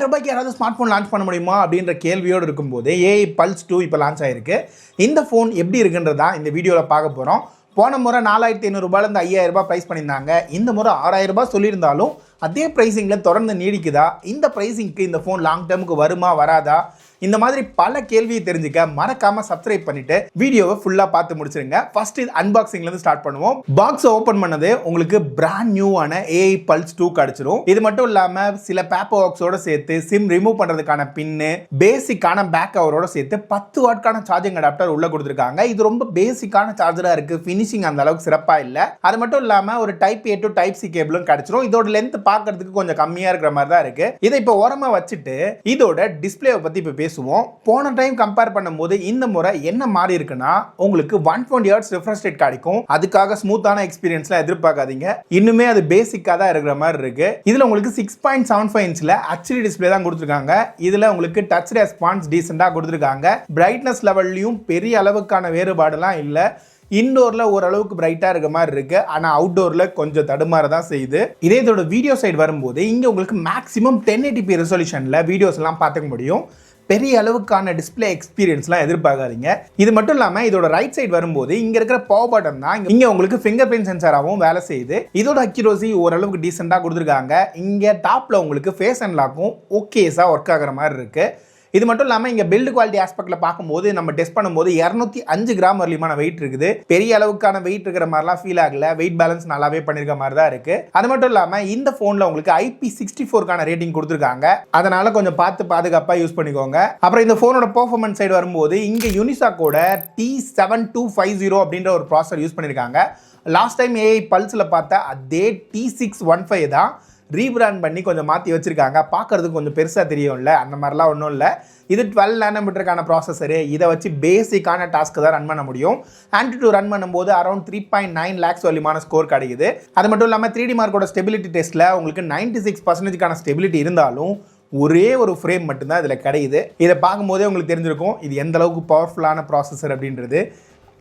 ரூபாய்க்கு யாராவது smart phone launch பண்ண முடியுமா அப்படின்ற கேள்வியோடு இருக்கும்போது ஏஐ பல்ஸ் 2 இப்போ லான்ச் ஆயிருக்கு. இந்த ஃபோன் எப்படி இருக்குன்றதா இந்த வீடியோவில் பார்க்க போகிறோம். போன முறை 4500 5000 ப்ரைஸ் பண்ணியிருந்தாங்க. இந்த முறை 6000 சொல்லியிருந்தாலும் அதே ப்ரைஸிங்கில் தொடர்ந்து நீடிக்குதா? இந்த ப்ரைஸிங்க்கு இந்த ஃபோன் லாங் டேர்முக்கு வருமா வராதா? இந்த மாதிரி பல கேள்வியை தெரிஞ்சுக்க மறக்காம சப்ஸ்கிரைப் பண்ணிட்டு வீடியோவை ஃபுல்லா பார்த்து முடிச்சிருங்க. ஃபர்ஸ்ட் அன்பாக்சிங்ல இருந்து ஸ்டார்ட் பண்ணுவோம். பாக்ஸ் ஓபன் பண்ணது உங்களுக்கு பிராண்ட் நியூவான ஏஐ பல்ஸ் 2 கிடைச்சிரும். இது மட்டும் இல்லாம சில பேப்பர் ஒர்க்ஸோட சேர்த்து சிம் ரிமூவ் பண்றதுக்கான பின்னு, பேசிக்கான பேக் கவரோட சேர்த்து 10 வாட்கான சார்ஜிங் அடாப்டர் உள்ள கொடுத்துருக்காங்க. இது ரொம்ப பேசிக்கான சார்ஜரா இருக்கு. ஃபினிஷிங் அந்த அளவுக்கு சிறப்பா இல்ல. அது மட்டும் இல்லாம ஒரு type A to type C கேபிளும் கிடைச்சிரும். இதோட லென்த் பார்க்கிறதுக்கு கொஞ்சம் கம்மியா இருக்கிற மாதிரி தான் இருக்கு. இதை இப்போ ஓரமா வச்சுட்டு இதோட டிஸ்பிளேவை பத்தி இப்போ பேசுவோம். போன டைம் கம்பேர் பண்ணும்போது இந்த முறை என்ன மாறி இருக்குன்னா, உங்களுக்கு 120 Hz refresh rate கிடைக்கும். அதுக்காக ஸ்மூத்தான எக்ஸ்பீரியன்ஸ்லாம் எதிர்பார்க்காதீங்க. இன்னுமே அது பேசிக்கா தான் இருக்கிற மாதிரி இருக்கு. இதுல உங்களுக்கு 6.75 இன்ச்ல HD டிஸ்பிளே தான் கொடுத்திருக்காங்க. இதுல உங்களுக்கு டச் ரெஸ்பான்ஸ் டீசென்ட்டா கொடுத்திருக்காங்க. பிரைட்னஸ் லெவல்லையும் பெரிய அளவுக்கான வேறுபாடுலாம் இல்ல. இன்டோர்ல ஓரளவுக்கு பிரைட்டா இருக்க மாதிரி இருக்கு. ஆனா அவுட்டோர்ல கொஞ்சம் தடுமாற தான் செய்யுது. இதே இதோட வீடியோ சைடு வரும்போது இங்க உங்களுக்கு மேக்ஸிமம் 1080p ரெசல்யூஷன்ல வீடியோஸ் எல்லாம் பார்த்துக்க முடியும். பெரிய அளவுக்கான டிஸ்பிளே எக்ஸ்பீரியன்ஸ்லாம் எதிர்பார்க்காதீங்க. இது மட்டும் இல்லாமல் இதோட ரைட் சைடு வரும்போது இங்கே இருக்கிற பவர் பட்டன் தான் இங்கே உங்களுக்கு ஃபிங்கர் பிரிண்ட் சென்சாராகவும் வேலை செய்யுது. இதோட அக்யூரசி ஓரளவுக்கு டீசெண்டாக கொடுத்துருக்காங்க. இங்கே டாப்பில் உங்களுக்கு ஃபேஸ் அன்லாக்கும் ஓகேஸாக ஒர்க் ஆகிற மாதிரி இருக்குது. இது மட்டும் இல்லாமல் இங்கே பில்டு குவாலிட்டி ஆஸ்பெக்ட்ல பார்க்கும்போது நம்ம டெஸ்ட் பண்ணும்போது 205 கிராம் வரலியமான வெயிட் இருக்குது. பெரிய அளவுக்கான வெயிட் இருக்கிற மாதிரிலாம் ஃபீல் ஆகல. வெயிட் பேலன்ஸ் நல்லாவே பண்ணிருக்க மாதிரி தான் இருக்கு. அது மட்டும் இல்லாமல் இந்த ஃபோனில் உங்களுக்கு IP64 ரேட்டிங் கொடுத்துருக்காங்க. அதனால கொஞ்சம் பார்த்து பாதுகாப்பாக யூஸ் பண்ணிக்கோங்க. அப்புறம் இந்த ஃபோனோட பெர்ஃபார்மன்ஸ் சைடு வரும்போது இங்கே யூனிசாக்கோட T7250 அப்படின்ற ஒரு ப்ராசஸர் யூஸ் பண்ணியிருக்காங்க. லாஸ்ட் டைம் ஏஐ பல்ஸில் பார்த்த அதே T615 தான் ரீபிராண்ட் பண்ணி கொஞ்சம் மாற்றி வச்சிருக்காங்க. பார்க்கறதுக்கு கொஞ்சம் பெருசாக தெரியும்ல, அந்த மாதிரிலாம் ஒன்றும் இல்லை. இது 12 nm ப்ராசஸரு. இதை வச்சு பேசிக்கான டாஸ்க்கு தான் ரன் பண்ண முடியும். Antutu ரன் பண்ணும்போது அரௌண்ட் 3.9 lakhs வரலியமான ஸ்கோர் கிடைக்குது. அது மட்டும் இல்லாமல் 3D மார்க்கோட ஸ்டெபிலிட்டி டெஸ்ட்டில் உங்களுக்கு 96% ஸ்டெபிலிட்டி இருந்தாலும் ஒரே ஒரு ஃப்ரேம் மட்டும்தான் இதில் கிடைக்குது. இதை பார்க்கும்போதே உங்களுக்கு தெரிஞ்சிருக்கும் இது எந்த அளவுக்கு பவர்ஃபுல்லான ப்ராசஸர் அப்படின்றது.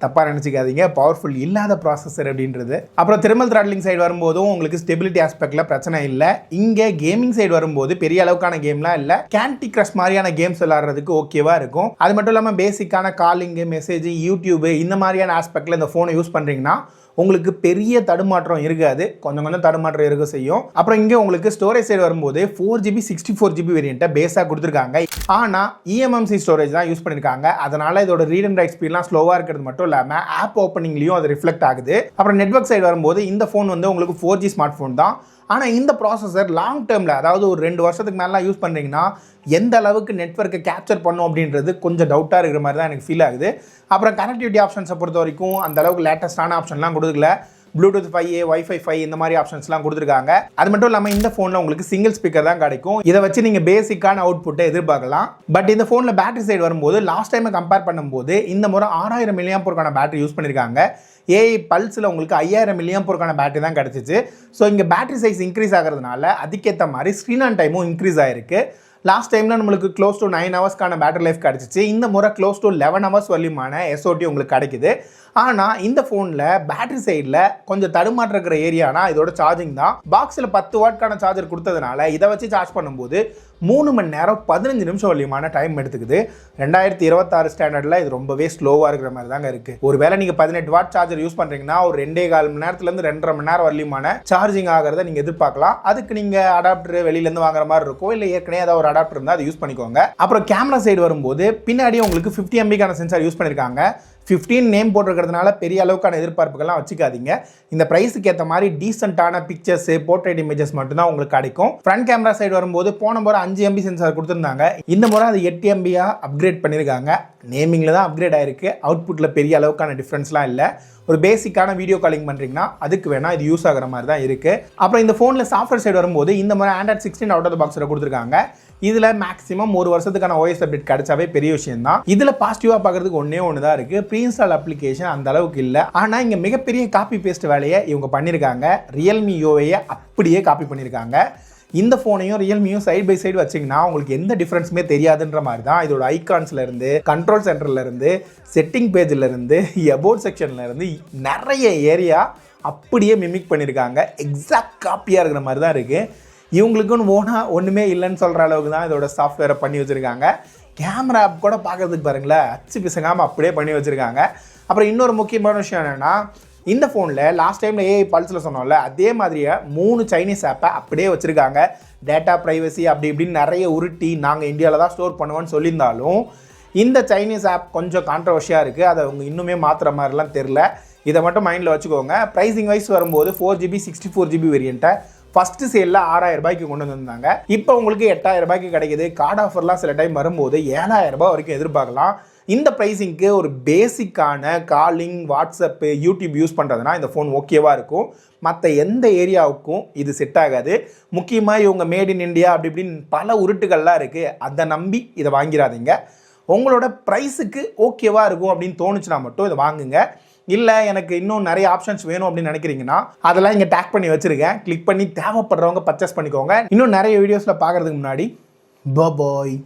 தப்பாக நினச்சிக்காதீங்க, பவர்ஃபுல் இல்லாத ப்ராசஸர் அப்படின்றது. அப்புறம் தெர்மல் த்ராட்லிங் சைடு வரும்போதும் உங்களுக்கு ஸ்டெபிலிட்டி ஆஸ்பெக்டில் பிரச்சனை இல்லை. இங்கே கேமிங் சைடு வரும்போது பெரிய அளவுக்கான கேம்லாம் இல்லை. கேண்டி கிரஷ் மாதிரியான கேம்ஸ் விளாட்றதுக்கு ஓகேவாக இருக்கும். அது மட்டும் இல்லாமல் பேசிக்கான காலிங்கு, மெசேஜ், யூடியூப் இந்த மாதிரியான ஆஸ்பெக்டில் இந்த ஃபோனை யூஸ் பண்ணுறீங்கன்னா உங்களுக்கு பெரிய தடுமாற்றம் இருக்காது. கொஞ்சம் தடுமாற்றம் இருக்க செய்யும். அப்புறம் இங்கே உங்களுக்கு ஸ்டோரேஜ் சைடு வரும்போது 4GB 64GB வேரியண்ட்டை பேஸாக கொடுத்துருக்காங்க. ஆனால் eMMC ஸ்டோரேஜ் தான் யூஸ் பண்ணியிருக்காங்க. அதனால் இதோட ரீட் அண்ட் ரைட் ஸ்பீட்லாம் ஸ்லோவாக இருக்கிறது மட்டும் இல்லாமல் ஆப் ஓப்பனிங்லேயும் அது ரிஃப்ளெக்ட் ஆகுது. அப்புறம் நெட்வொர்க் சைடு வரும்போது இந்த ஃபோன் உங்களுக்கு 4G ஸ்மார்ட் ஃபோன் தான். ஆனால் இந்த ப்ராசஸர் லாங் டேர்மில், அதாவது ஒரு 2 வருஷத்துக்கு மேலாம் யூஸ் பண்ணுறீங்கன்னா எந்த அளவுக்கு நெட்வொர்க்கை கேப்சர் பண்ணும் அப்படின்றது கொஞ்சம் டவுட்டாக இருக்கிற மாதிரி தான் எனக்கு ஃபீல் ஆகுது. அப்புறம் கனெக்டிவிட்டி ஆப்ஷன்ஸை பொறுத்த வரைக்கும் அந்த அளவுக்கு லேட்டஸ்டான ஆப்ஷன்லாம் கொடுக்கல. ப்ளூடூத் 5A, Wi-Fi 5 இந்த மாதிரி ஆப்ஷன்ஸ்லாம் கொடுத்துருக்காங்க. அது மட்டும் இல்லாமல் இந்த ஃபோனில் உங்களுக்கு சிங்கிள் ஸ்பீக்கர் தான் கிடைக்கும். இதை வச்சு நீங்கள் பேசிக்கான அவுட்புட்டை எதிர்பார்க்கலாம். பட் இந்த ஃபோனில் பேட்டரி சைடு வரும்போது லாஸ்ட் டைமை கம்பேர் பண்ணும்போது இந்த முறை 6000 mAh பேட்டரி யூஸ் பண்ணியிருக்காங்க. ஏஐ பல்ஸில் உங்களுக்கு 5000 mAh பேட்டரி தான் கிடச்சிச்சு. ஸோ இங்கே பேட்டரி சைஸ் இன்க்ரீஸ் ஆகிறதுனால அதுக்கேற்ற மாதிரி ஸ்க்ரீன் ஆன் டைமும் இன்க்ரீஸ் ஆகிருக்கு. லாஸ்ட் டைமில் நம்மளுக்கு க்ளோஸ் டு 9 ஹவர்ஸ்க்கான பேட்டரி லைஃப் கிடச்சிச்சு. இந்த முறை க்ளோஸ் டு 11 ஹவர்ஸ் வரலியமான SOT உங்களுக்கு கிடைக்குது. ஆனால் இந்த ஃபோனில் பேட்டரி சைடில் கொஞ்சம் தடுமாற்ற இருக்கிற ஏரியானா இதோட சார்ஜிங் தான். பாக்ஸில் 10 வாட்கான சார்ஜர் கொடுத்ததுனால இதை வச்சு சார்ஜ் பண்ணும்போது 3 மணி நேரம் 15 நிமிஷம் வரலியமான டைம் எடுத்துக்குது. 2026 ஸ்டாண்டர்டில் இது ரொம்பவே ஸ்லோவாக இருக்கிற மாதிரி தாங்க இருக்குது. ஒருவேளை நீங்கள் 18 வாட் சார்ஜர் யூஸ் பண்ணுறீங்கன்னா ஒரு 2.25 மணி நேரத்துலேருந்து 2.5 மணி நேரம் வரலியமான சார்ஜிங் ஆகிறத நீங்கள் எதிர்பார்க்கலாம். அதுக்கு நீங்கள் அடாப்டர் வெளியிலேருந்து வாங்குற மாதிரி இருக்கும். இல்லை ஏற்கனவே ஏதாவது ஒரு அடாப்டர் இருந்தால் அதை யூஸ் பண்ணிக்கோங்க. அப்புறம் கேமரா சைடு வரும்போது பின்னாடி உங்களுக்கு 50 MB சென்சார் யூஸ் பண்ணியிருக்காங்க. 15 நேம் போட்டிருக்கிறதுனால பெரிய அளவுக்கான எதிர்பார்ப்புகள்லாம் வச்சுக்காதீங்க. இந்த ப்ரைஸுக்கு ஏற்ற மாதிரி டீசென்ட்டான பிக்சர்ஸ், போர்ட்ரேட் இமேஜஸ் மட்டும்தான் உங்களுக்கு கிடைக்கும். ஃப்ரண்ட் கேமரா சைடு வரும்போது போன முறை 5 MB சென்சார் கொடுத்துருந்தாங்க. இந்த முறை அது 8 MBயாக அப்கிரேட் பண்ணியிருக்காங்க. நேமிங்கில் தான் அப்கிரேட் ஆயிருக்கு. அவுட்புட்டில் பெரிய அளவுக்கான டிஃப்ரென்ஸ்லாம் இல்லை. ஒரு பேசிக்கான வீடியோ காலிங் பண்ணுறீங்கன்னா அதுக்கு வேணால் இது யூஸ் ஆகிற மாதிரி தான் இருக்குது. அப்புறம் இந்த ஃபோனில் சாஃப்ட்வேர் சைடு வரும்போது இந்த மாதிரி Android 16 அவுட் ஆஃப் த பாக்ஸில் கொடுத்துருக்காங்க. இதில் மேக்ஸிமம் ஒரு வருஷத்துக்கான OS அப்டேட் கிடைச்சாவே பெரிய விஷயம் தான். இதில் பாசிட்டிவாக பார்க்குறதுக்கு ஒன்று தான் இருக்குது. ப்ரீஇன்ஸ்டால் அப்ளிகேஷன் அந்த அளவுக்கு இல்லை. ஆனால் இங்கே மிகப்பெரிய காப்பி பேஸ்ட் வேலையை இவங்க பண்ணியிருக்காங்க. ரியல்மி யோவையை அப்படியே காப்பி பண்ணியிருக்காங்க. இந்த ஃபோனையும் ரியல்மியும் சைட் பை சைடு வச்சிங்கன்னா உங்களுக்கு எந்த டிஃப்ரென்ஸுமே தெரியாதுன்ற மாதிரி தான் இதோட ஐகான்ஸ்லேருந்து, கண்ட்ரோல் சென்டர்லேருந்து, செட்டிங் பேஜ்லேருந்து, எபோட் செக்ஷன்லேருந்து நிறைய ஏரியா அப்படியே மிமிக் பண்ணியிருக்காங்க. எக்ஸாக்ட் காப்பியாக இருக்கிற மாதிரி தான் இருக்குது. இவங்களுக்குன்னு ஓனாக ஒன்றுமே இல்லைன்னு சொல்கிற அளவுக்கு தான் இதோட சாஃப்ட்வேரை பண்ணி வச்சுருக்காங்க. கேமரா ஆப் கூட பார்க்குறதுக்கு பாருங்களேன், அச்சு பிசங்காமல் அப்படியே பண்ணி வச்சுருக்காங்க. அப்புறம் இன்னொரு முக்கியமான விஷயம் என்னென்னா, இந்த ஃபோனில் லாஸ்ட் டைமில் ஏஐ பல்ஸில் சொன்னோம்ல, அதே மாதிரியே 3 சைனீஸ் ஆப்பை அப்படியே வச்சுருக்காங்க. டேட்டா ப்ரைவசி அப்படி இப்படின்னு நிறைய உருட்டி நாங்கள் இந்தியாவில் தான் ஸ்டோர் பண்ணுவோன்னு சொல்லியிருந்தாலும் இந்த சைனீஸ் ஆப் கொஞ்சம் கான்ட்ரவர்ஷியாக இருக்குது. அதை அவங்க இன்னுமே மாற்றுற மாதிரிலாம் தெரில. இதை மட்டும் மைண்டில் வச்சுக்கோங்க. ப்ரைஸிங் வைஸ் வரும்போது 4GB 64GB வேரியண்ட்டை ஃபஸ்ட்டு சேலில் 6000 ரூபாய்க்கு கொண்டு வந்திருந்தாங்க. இப்போ உங்களுக்கு 8000 ரூபாய்க்கு கிடைக்கிது. கார்டு ஆஃபர்லாம் சில டைம் வரும்போது 7000 ரூபாய் வரைக்கும் எதிர்பார்க்கலாம். இந்த ப்ரைஸிங்க்கு ஒரு பேசிக்கான காலிங், வாட்ஸ்அப்பு, யூடியூப் யூஸ் பண்ணுறதுனா இந்த ஃபோன் ஓகேவாக இருக்கும். மற்ற எந்த ஏரியாவுக்கும் இது செட் ஆகாது. முக்கியமாக இவங்க மேட் இன் இண்டியா அப்படி இப்படின்னு பல உருட்டுகள்லாம் இருக்குது. அதை நம்பி இதை வாங்கிடாதீங்க. உங்களோட ப்ரைஸுக்கு ஓகேவாக இருக்கும் அப்படின்னு தோணுச்சுன்னா மட்டும் இதை வாங்குங்க. இல்லை எனக்கு இன்னும் நிறைய ஆப்ஷன்ஸ் வேணும் அப்படின்னு நினைக்கிறீங்கன்னா அதெல்லாம் இங்கே டேக் பண்ணி வச்சுருக்கேன். கிளிக் பண்ணி தேவைப்படுறவங்க பர்ச்சேஸ் பண்ணிக்கோங்க. இன்னும் நிறைய வீடியோஸில் பார்க்குறதுக்கு முன்னாடி பாய்.